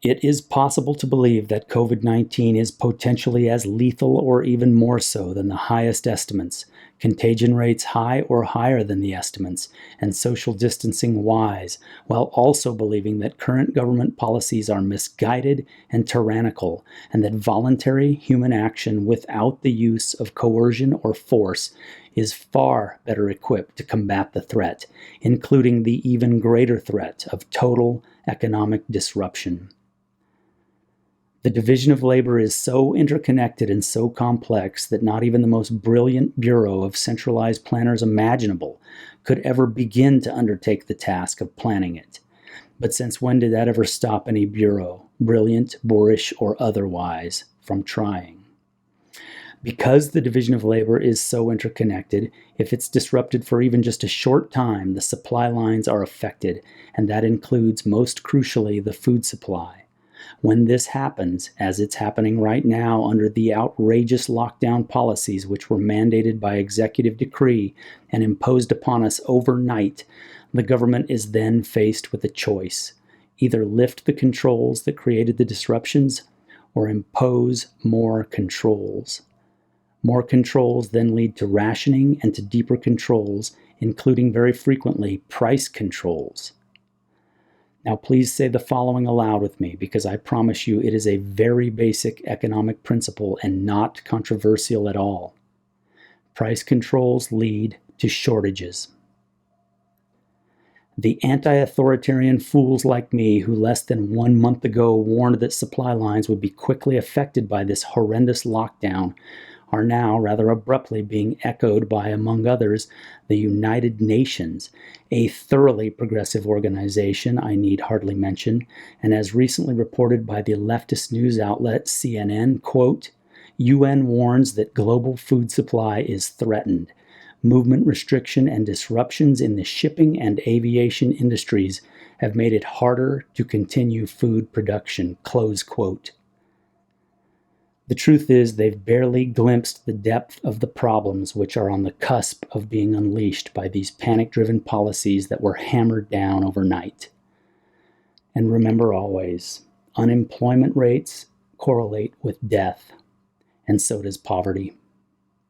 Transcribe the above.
It is possible to believe that COVID-19 is potentially as lethal or even more so than the highest estimates, contagion rates high or higher than the estimates, and social distancing wise, while also believing that current government policies are misguided and tyrannical, and that voluntary human action without the use of coercion or force is far better equipped to combat the threat, including the even greater threat of total economic disruption. The division of labor is so interconnected and so complex that not even the most brilliant bureau of centralized planners imaginable could ever begin to undertake the task of planning it. But since when did that ever stop any bureau, brilliant, boorish, or otherwise, from trying? Because the division of labor is so interconnected, if it's disrupted for even just a short time, the supply lines are affected, and that includes, most crucially, the food supply. When this happens, as it's happening right now under the outrageous lockdown policies which were mandated by executive decree and imposed upon us overnight, the government is then faced with a choice: either lift the controls that created the disruptions or impose more controls. More controls then lead to rationing and to deeper controls, including very frequently price controls. Now, please say the following aloud with me, because I promise you it is a very basic economic principle and not controversial at all. Price controls lead to shortages. The anti-authoritarian fools like me who less than 1 month ago warned that supply lines would be quickly affected by this horrendous lockdown are now rather abruptly being echoed by, among others, the United Nations, a thoroughly progressive organization I need hardly mention, and as recently reported by the leftist news outlet CNN, quote, UN warns that global food supply is threatened. Movement restriction and disruptions in the shipping and aviation industries have made it harder to continue food production, close quote. The truth is, they've barely glimpsed the depth of the problems which are on the cusp of being unleashed by these panic-driven policies that were hammered down overnight. And remember always, unemployment rates correlate with death, and so does poverty.